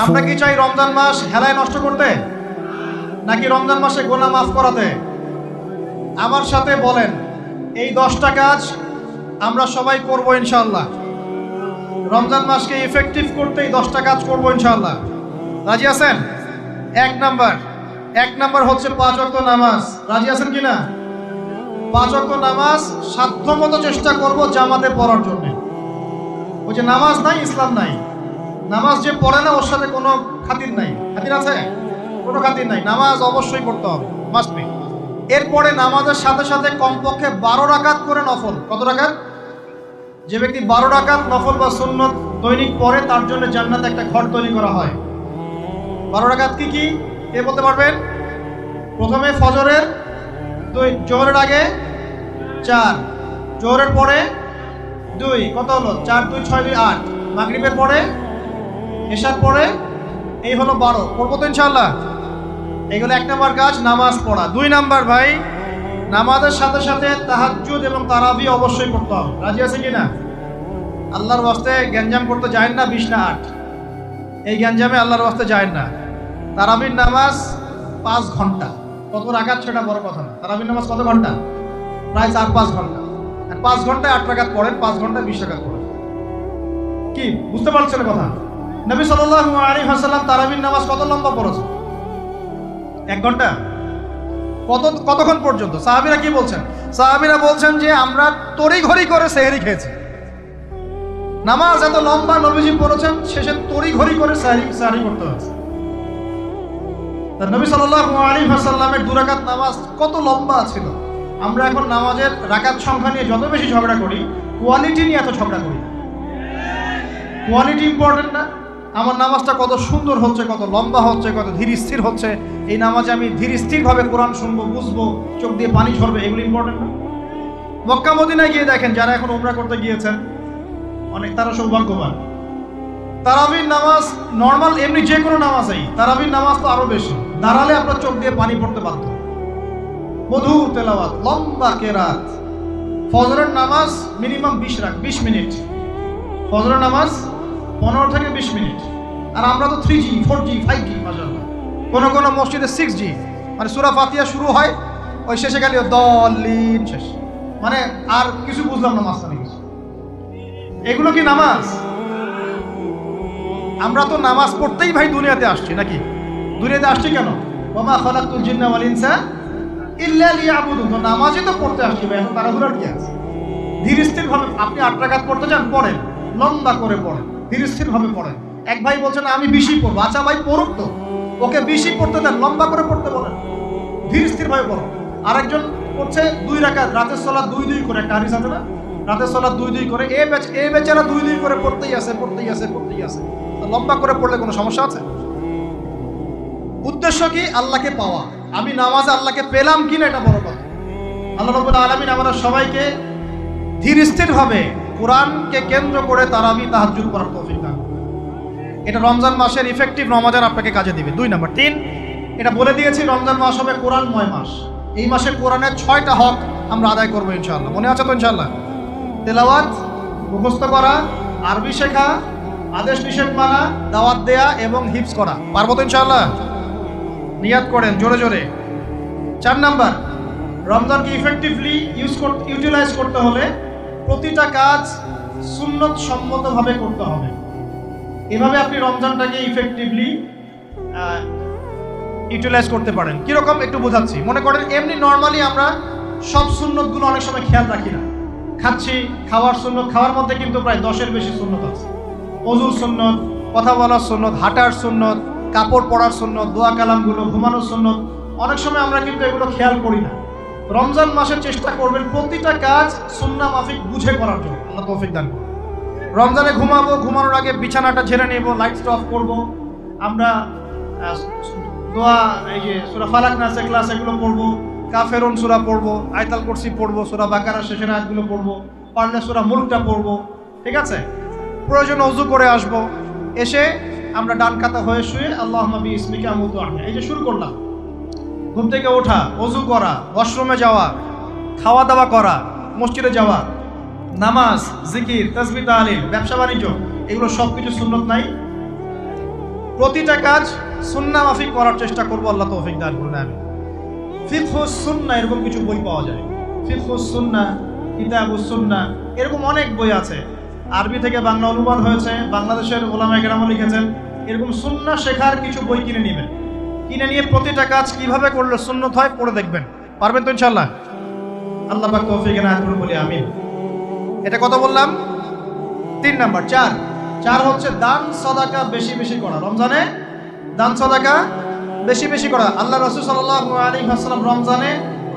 আমরা কি চাই রমজান মাস হেলায় নষ্ট করতে, নাকি রমজান মাসে গুনাহ মাফ করাতে? আমার সাথে বলেন, এই 10টা কাজ আমরা সবাই করব ইনশাআল্লাহ। রমজান মাসকে ইফেক্টিভ করতে এই 10টা কাজ করব ইনশাআল্লাহ। রাজি আছেন? এক নাম্বার হচ্ছে 5 ওয়াক্ত নামাজ। রাজি আছেন কিনা? 5 ওয়াক্ত নামাজ সাধ্যমতো চেষ্টা করব জামাতে পড়ার জন্য। ওই যে নামাজ নাই ইসলাম নাই, নামাজ যে পড়ে না ওর সাথে কোনো খাতির নাই। খাতির আছে? কোনো খাতির নাই। নামাজ অবশ্যই পড়তে হবে, মাস্ট বি। এরপরে নামাজের সাথে সাথে কমপক্ষে 12 রাকাত করে নফল। কত রাকাত? যে ব্যক্তি 12 রাকাত নফল বা সুন্নত দৈনিক পড়ে তার জন্য জান্নাতে একটা ঘর তৈরি করা হয়। 12 রাকাত কি কি কে বলতে পারবেন? প্রথমে ফজরের 2, জোহরের আগে 4, জোহরের পরে 2, কত হলো? 4 2 6 2 8, মাগরিবের পরে, এশার পরে, এই হলো 12। পড়বো তো ইনশাআল্লাহ? এইগুলো 1 নাম্বার কাজ, নামাজ পড়া। 2 নাম্বার ভাই, নামাজের সাথে সাথে তাহাজ্জুদ এবং তারাবি অবশ্যই পড়তে হবে। রাজি আছে কিনা? আল্লাহর ওয়াস্তে গ্যাঞ্জাম করতে যায় না 20 না 8, এই গ্যাঞ্জামে আল্লাহর ওয়াস্তে যায় না। তারাবির নামাজ 5 ঘন্টা। কত রাকাত সেটা বড় কথা না। তারাবির নামাজ কত ঘন্টা? প্রায় 4-5 ঘন্টা। আর 5 ঘন্টায় 8 রাকাত পড়েন, 5 ঘন্টায় 20 রাকাত পড়েন। কি বুঝতে পারছেন কথা? নবী সাল্লাল্লাহু আলাইহি ওয়াসাল্লাম তারাবির নামাজ কত লম্বা পড়েছেন? 1 ঘন্টা। কতক্ষণ পর্যন্ত? সাহাবীরা কি বলছেন? সাহাবীরা বলছেন যে আমরা তড়িঘড়ি করে সেহরি খেয়েছি। নামাজ এত লম্বা নবীজি পড়েছেন, শেষে তড়িঘড়ি করে সেহরি করতে হয়েছে। নবী সাল্লাল্লাহু আলাইহি ওয়াসাল্লামের 2 রাকাত নামাজ কত লম্বা ছিল। আমরা এখন নামাজের রাকাত সংখ্যা নিয়ে যত বেশি ঝগড়া করি, কোয়ালিটি নিয়ে এত ঝগড়া করি। কোয়ালিটি ইম্পর্টেন্ট না? আমার নামাজটা কত সুন্দর হচ্ছে, কত লম্বা হচ্ছে, কত ধীর স্থির হচ্ছে, এই নামাজে আমি ধীর স্থিরভাবে কোরআন শুনবো, বুঝবো, চোখ দিয়ে পানি ঝরবে, এগুলো ইম্পর্টেন্ট না? মক্কা মদিনায় গিয়ে দেখেন, যারা এখন উমরা করতে গিয়েছেন অনেক, তারা সৌভাগ্যবান। তারাবির নামাজ নর্মাল এমনি যে কোনো নামাজেই, তারাবির নামাজ তো আরো বেশি। দাঁড়ালে আপনার চোখ দিয়ে পানি পড়তে বাধ্য। মধুর তেলাওয়াত, লম্বা কেরাত। ফজরের নামাজ মিনিমাম 20 মিনিট। ফজরের নামাজ 15 থেকে 20 মিনিট। আর আমরা তো 3G 4G 5G মাশাআল্লাহ। কোন মসজিদে 6G, মানে সূরা ফাতিহা শুরু হয়, ওই শেষে গেলে দলিন শেষ, মানে আর কিছু বুঝলাম না মাঝখানে কিছু। এগুলো কি নামাজ? আমরা তো নামাজ পড়তেই ভাই দুনিয়াতে আসছি, নাকি? দুনিয়াতে আসছি কেন? ওমা খালাকতুল জিন্না ওয়াল ইনসা ইল্লা লিয়াবুদুন। তো নামাজই তো পড়তে আসছি ভাই, এখন তাড়াহুড়ার কি আছে? ধীর স্থির ভাবে আপনি 8 রাকাত পড়তে চান, পড়েন, লম্বা করে পড়েন, ধীর স্থির ভাবে পড়েন। এক ভাই বলছেন আমি 20 পড়বো। আচ্ছা ভাই পড়ুক তো, ওকে 20 পড়তে দেন, লম্বা করে পড়তে বলেন, ধীর স্থির ভাবে পড়ো। আরেকজন পড়ছে 2 রাকাত, রাতের সালাত 2-2 করে, একটা হাদিস আছে না? রাতের সালাত 2-2 করে। এই বেচারা 2-2 করে পড়তেই আছে। তো লম্বা করে পড়লে কোনো সমস্যা আছে? উদ্দেশ্য কি? আল্লাহকে পাওয়া। আমি নামাজে আল্লাহকে পেলাম কিনা এটা বড় কথা। আল্লাহ রাব্বুল আলামিন আমাদের সবাইকে ধীর স্থির ভাবে কোরআনকে কেন্দ্র করে তারাবি তাহাজ্জুদ করার তৌফিক দান। এটা রমজান মাসের ইফেক্টিভ রমাদান আপনাকে কাজে দিবে। 2 নাম্বার। 3, এটা বলে দিয়েছি, রমজান মাস হবে কোরআনময় মাস। এই মাসে কোরআনের 6টা হক আমরা আদায় করবো ইনশাআল্লাহ। মনে আছে তো ইনশাআল্লাহ? তেলাওয়াত, মুখস্থ করা, আরবি শেখা, আদেশ নিষেধ মানা, দাওয়াত দেয়া এবং হিফজ করা। পারবো তো ইনশাআল্লাহ? নিয়াত করেন জোরে জোরে। 4 নাম্বার, রমজানকে ইফেক্টিভলি ইউটিলাইজ করতে হলে প্রতিটা কাজ সুন্নত সম্মতভাবে করতে হবে। এভাবে আপনি রমজানটাকে ইফেক্টিভলি ইউটিলাইজ করতে পারেন। কিরকম একটু বোঝাচ্ছি। মনে করেন এমনি নর্মালি আমরা সব সুন্নতগুলো অনেক সময় খেয়াল রাখি না। খাচ্ছি, খাওয়ার সুন্নত, খাওয়ার মধ্যে কিন্তু প্রায় 10-এর বেশি সুন্নত আছে। ওযুর সুন্নত, কথা বলার সুন্নত, হাঁটার সুন্নত, কাপড় পরার সুন্নত, দোয়া কালামগুলো, ঘুমানোর সুন্নত, অনেক সময় আমরা কিন্তু এগুলো খেয়াল করি না। রমজান মাসে চেষ্টা করবেন প্রতিটা কাজ সুন্নাহ মাফিক বুঝে করার জন্য। আল্লাহ তৌফিক দান করুন। রমজানে ঘুমাবো, ঘুমানোর আগে বিছানাটা ঝেড়ে নেব, লাইটস অফ করব। আমরা দোয়া, এই যে সূরা ফালাক নাস ক্লাস, এগুলো পড়বো, কাফেরুন সূরা পড়বো, আয়াতুল কুরসি পড়বো, সূরা বাকারার শেষের আয়াতগুলো পড়বো, পারলে সূরা মুলকটা পড়বো। ঠিক আছে? প্রয়োজনে ওযু করে আসবো। এসে আমরা ডান কাতা হয়ে শুয়ে আল্লাহুম্মা বিইসমিকা আমুতু আহয়া, এই যে শুরু করলাম। ঘুম থেকে ওঠা, ওযু করা, ওয়াশরুমে যাওয়া, খাওয়া দাওয়া করা, মসজিদে যাওয়া, নামাজ, জিকির, তাসবিহ, তাহলিল, ব্যবসা বাণিজ্য, এগুলো সবকিছু সুন্নত নাই? প্রতিটা কাজ সুন্নাহ মাফিক করার চেষ্টা করব, আল্লাহ তৌফিক দান করুন আমিন। ফিকহুস সুন্নাহ এরকম কিছু বই পাওয়া যায়, ফিকহুস সুন্নাহ, কিতাবুস সুন্নাহ, এরকম অনেক বই আছে। আরবি থেকে বাংলা অনুবাদ হয়েছে, বাংলাদেশের উলামায়ে কেরাম লিখেছেন। এরকম সুন্নাহ শেখার কিছু বই কিনে নেবেন, কিনে নিয়ে প্রতিটা কাজ কিভাবে করলে সুন্নত হয় পড়ে দেখবেন। পারবেন তো ইনশাআল্লাহ? আল্লাহ পাক তৌফিক দান করুন বলি আমিন। এটা কত বললাম? 3 নাম্বার। 4 হচ্ছে দান সাদাকা বেশি বেশি করা। রমজানে দান সাদাকা বেশি বেশি করা। আল্লাহ রাসূল সাল্লাল্লাহু আলাইহি ওয়াসাল্লাম রমজানে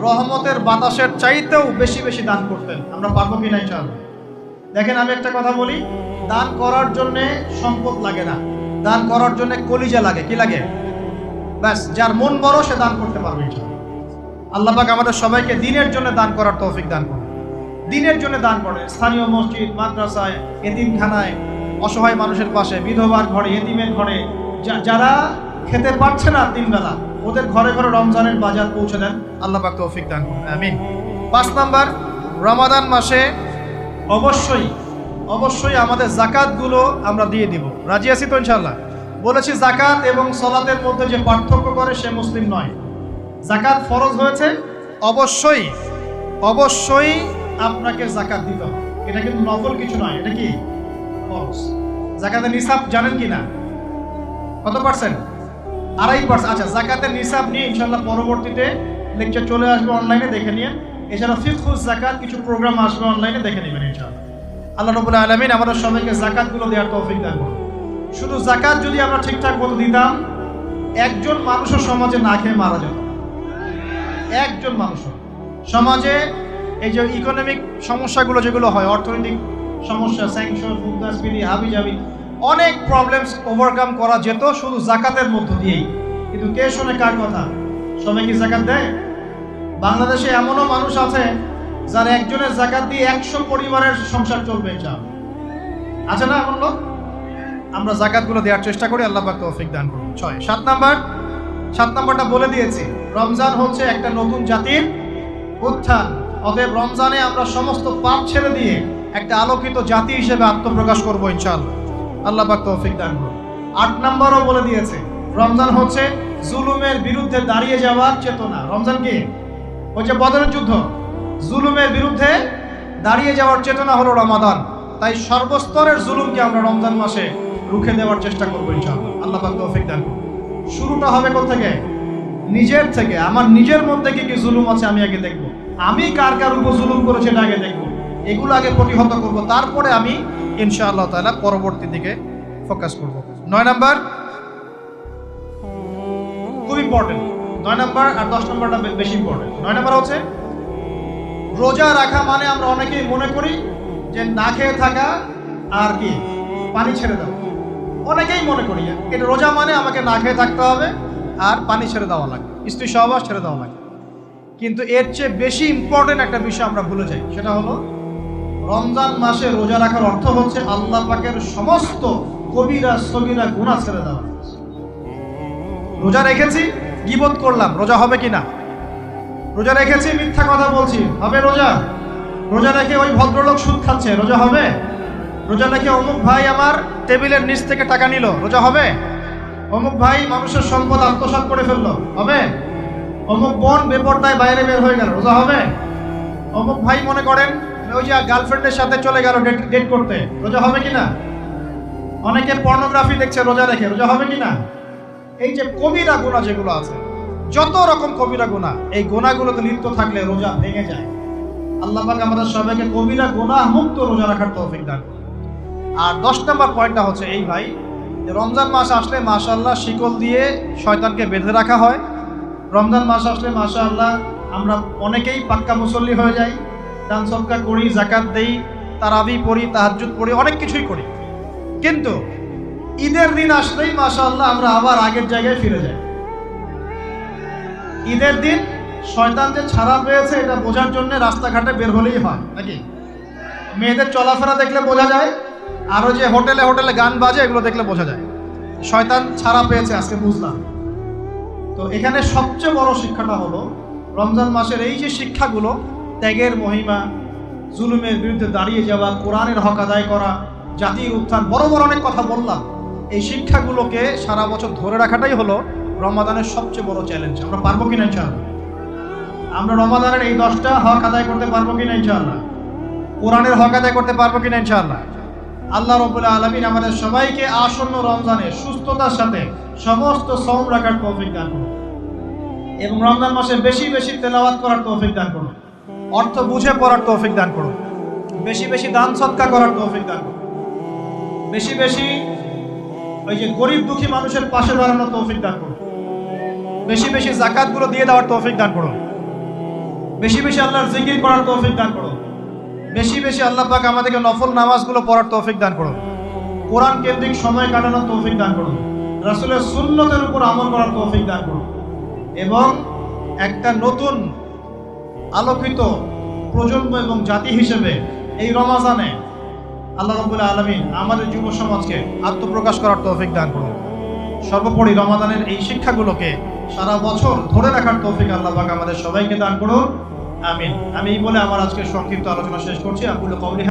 রহমতের বাতাসের চাইতেও বেশি বেশি দান করতেন। আমরা পারবো কিনা ইনশাআল্লাহ? দেখেন, আমি একটা কথা বলি, দান করার জন্য সম্পদ লাগে না, দান করার জন্য কলিজা লাগে। কি লাগে? ব্যাস, যার মন বড় সে দান করতে পারবে ইনশাআল্লাহ। আল্লাহ পাক আমাদের সবাইকে দ্বীনের জন্য দান করার তৌফিক দান করুন। দ্বীনের জন্য দান করে, স্থানীয় মসজিদ, মাদ্রাসায়, এতিমখানায়, অসহায় মানুষের পাশে, বিধবার ঘরে, এতিমের ঘরে, যারা খেতে পারছে না 3 বেলা, ওদের ঘরে ঘরে রমজানের বাজার পৌঁছে দেন। আল্লাহ পাক তৌফিক দান করুন আমিন। 5 নাম্বার, রমাদান মাসে অবশ্যই আমাদের জাকাতগুলো আমরা দিয়ে দিব। রাজি আছি তো ইনশাআল্লাহ? বলেছি জাকাত এবং সালাতের মধ্যে যে পার্থক্য করে সে মুসলিম নয়। জাকাত ফরজ হয়েছে, অবশ্যই আপনাকে জাকাত দিতে হবে। এটা কিন্তু নফল কিছু নয়, এটা কি ফরজ। জাকাতের নিসাব জানেন কি না? কত পার্সেন্ট? 2.5%। আচ্ছা, জাকাতের নিসাব নিয়ে ইনশাআল্লাহ পরবর্তীতে লেকচার চলে আসবে, অনলাইনে দেখে নিন। এছাড়া ফিকহুস জাকাত কিছু প্রোগ্রাম আসবে, অনলাইনে দেখে নেবেন ইনশাআল্লাহ। আল্লাহ রাব্বুল আলামিন আমাদের সবাইকে জাকাতগুলো দেওয়ার তৌফিক দান করুন। শুধু জাকাত যদি আমরা ঠিকঠাক মতো দিতাম, একজন মানুষও সমাজে না খেয়ে মারা যেত। একজন মানুষও সমাজে, এই যে ইকোনমিক সমস্যাগুলো যেগুলো হয়, অর্থনৈতিক সমস্যা, স্যাংশন, মুদ্রাস্ফীতি, হাবিজাবি, অনেক প্রবলেমস ওভারকাম করা যেত শুধু জাকাতের মধ্য দিয়েই। কিন্তু কে শোনে কার কথা? সবাই কি জাকাত দেয়? বাংলাদেশে এমনও মানুষ আছে যার একজনের জাকাত দিয়ে 100 পরিবারের সংসার চলবে। আছে না এমন লোক? আমরা জাকাতগুলো দেওয়ার চেষ্টা করি, আল্লাহ পাক তৌফিক দান করুন। 7 নাম্বারটা বলে দিয়েছি, রমজান হচ্ছে একটা নতুন জাতির উত্থান। অতএব রমজানে আমরা সমস্ত পাপ ছেড়ে দিয়ে একটা আলোকিত জাতি হিসেবে আত্মপ্রকাশ করবো ইনশাআল্লাহ। আল্লাহ পাক তৌফিক দান করুন। 8 নাম্বারও বলে দিয়েছে, রমজান হচ্ছে জুলুমের বিরুদ্ধে দাঁড়িয়ে যাওয়ার চেতনা। রমজান কি? ওই যে বদরের যুদ্ধ, জুলুমের বিরুদ্ধে দাঁড়িয়ে যাওয়ার চেতনা হলো রমাদান। তাই সর্বস্তরের জুলুমকে আমরা রমজান মাসে রুখে দেওয়ার চেষ্টা করবো ইনশাআল্লাহ। আল্লাহ পাক তৌফিক দান করুন। শুরুটা হবে কোথা থেকে? নিজের থেকে। আমার নিজের মধ্যে কি কি জুলুম আছে আমি আগে দেখবো, আমি কার কার উপর জুলুম করেছি এটা আগে দেখবো, এগুলো আগে প্রতিহত করব, তারপরে আমি ইনশাআল্লাহ তাআলা পরবর্তী দিকে ফোকাস করব। 9 নাম্বার খুব ইম্পর্টেন্ট। 9 নাম্বার আর 10 নাম্বারটা বেশি ইম্পর্টেন্ট। 9 নাম্বার হচ্ছে রোজা রাখা মানে আমরা অনেকেই মনে করি যে না খেয়ে থাকা আর কি পানি ছেড়ে দেওয়া। অনেকেই মনে করি এটা রোজা মানে আমাকে না খেয়ে থাকতে হবে আর পানি ছেড়ে দেওয়া লাগে, স্ত্রী সহবাস ছেড়ে দেওয়া লাগে। কিন্তু এর চেয়ে বেশি ইম্পর্টেন্ট একটা বিষয় আমরা ভুলে যাই, সেটা হলো রমজান মাসে রোজা রাখার অর্থ হচ্ছে আল্লাহ পাকের সমস্ত কবিরা সগীরা গুনাহ ছেড়ে দেওয়া। রোজা রেখেছি, গীবত করলাম, রোজা হবে কিনা? রোজা রেখেছি, মিথ্যা কথা বলছি, হবে রোজা? রোজা রেখে ওই ভদ্রলোক সুদ খাচ্ছে, রোজা হবে? রোজা রেখে অমুক ভাই আমার টেবিলের নিচ থেকে টাকা নিল, রোজা হবে? অমুক ভাই মানুষের সম্পদ আত্মসাৎ করে ফেললো, হবে? অমুক বোন বেপরদায় বাইরে বের হয়ে গেল, রোজা হবে? অমুক ভাই মনে করেন ওই যে গার্লফ্রেন্ডের সাথে চলে গেল ডেট করতে, রোজা হবে কিনা? অনেকে পর্নোগ্রাফি দেখছে রোজা রেখে, রোজা হবে কিনা? এই যে কবিরা গুনাহ যেগুলো আছে, যত রকম কবিরা গুনাহ, এই গুনাহগুলোতে লিপ্ত থাকলে রোজা ভেঙে যায়। আল্লাহ পাক আমাদের সবাইকে কবিরা গুনাহ মুক্ত রোজা রাখার তৌফিক দান করুন। আর 10 নম্বর পয়েন্টটা হচ্ছে এই ভাই, যে রমজান মাস আসলে মাশাআল্লাহ শিকল দিয়ে শয়তানকে বেঁধে রাখা হয়। রমজান মাস আসলে মাশাআল্লাহ আমরা অনেকেই পাক্কা মুসল্লি হয়ে যাই, দান সদকা করি, যাকাত দেই, তারাবি পড়ি, তাহাজ্জুদ পড়ি, অনেক কিছুই করি। কিন্তু ঈদের দিন আসলেই মাশাআল্লাহ আমরা আবার আগের জায়গায় ফিরে যাই। ঈদের দিন শয়তান যে ছাড়া পেয়েছে এটা বোঝার জন্য রাস্তাঘাটে বের হলেই হয় নাকি? মেয়েদের চলাফেরা দেখলে বোঝা যায়, আরো যে হোটেলে হোটেলে গান বাজে এগুলো দেখলে বোঝা যায় শয়তান ছাড়া পেয়েছে, আজকে বুঝলাম। তো এখানে সবচেয়ে বড় শিক্ষাটা হলো রমজান মাসের এই যে শিক্ষাগুলো, ত্যাগের মহিমা, জুলুমের বিরুদ্ধে দাঁড়িয়ে যাওয়া, কোরআনের হক আদায় করা, জাতির উত্থান, বড় বড় অনেক কথা বললাম। এই শিক্ষাগুলোকে সারা বছর ধরে রাখাটাই হলো রমাদানের সবচেয়ে বড় চ্যালেঞ্জ। আমরা পারবো কিনা ইনশাআল্লাহ? আমরা রমাদানের এই 10টা হক আদায় করতে পারবো কিনা ইনশাআল্লাহ? কোরআনের হক আদায় করতে পারবো কিনা ইনশাআল্লাহ? আল্লাহ রাব্বুল আলামিন আমাদের সবাইকে আসন্ন রমজানে সুস্থতার সাথে সমস্ত সওম রাখার তৌফিক দান করুন এবং রমজান মাসে বেশি বেশি তেলাওয়াত করার তৌফিক দান করুন, অর্থ বুঝে পড়ার তৌফিক দান করুন, বেশি বেশি দান সদকা করার তৌফিক দান করুন, বেশি বেশি ওই যে গরিব দুঃখী মানুষের পাশে দাঁড়ানোর তৌফিক দান করুন, বেশি বেশি যাকাতগুলো দিয়ে দেওয়ার তৌফিক দান করুন, বেশি বেশি আল্লাহর জিকির করার তৌফিক দান করুন, বেশি বেশি আল্লাহ পাক আমাদেরকে নফল নামাজগুলো পড়ার তৌফিক দান করুন, কোরআন কেন্দ্রিক সময় কাটানোর তৌফিক দান করুন, রাসূলের সুন্নতের উপর আমল করার তৌফিক দান করুন এবং একটা নতুন আলোকিত প্রজন্ম এবং জাতি হিসেবে এই রমাজানে আল্লাহ রাব্বুল আলামিন আমাদের যুব সমাজকে আত্মপ্রকাশ করার তৌফিক দান করুন। সর্বোপরি রমাদানের এই শিক্ষাগুলোকে সারা বছর ধরে রাখার তৌফিক আল্লাহ পাক আমাদের সবাইকে দান করুন, আমিন। আমি এই বলে আমার আজকের সংক্ষিপ্ত আলোচনা শেষ করছি। আকুলু কওলি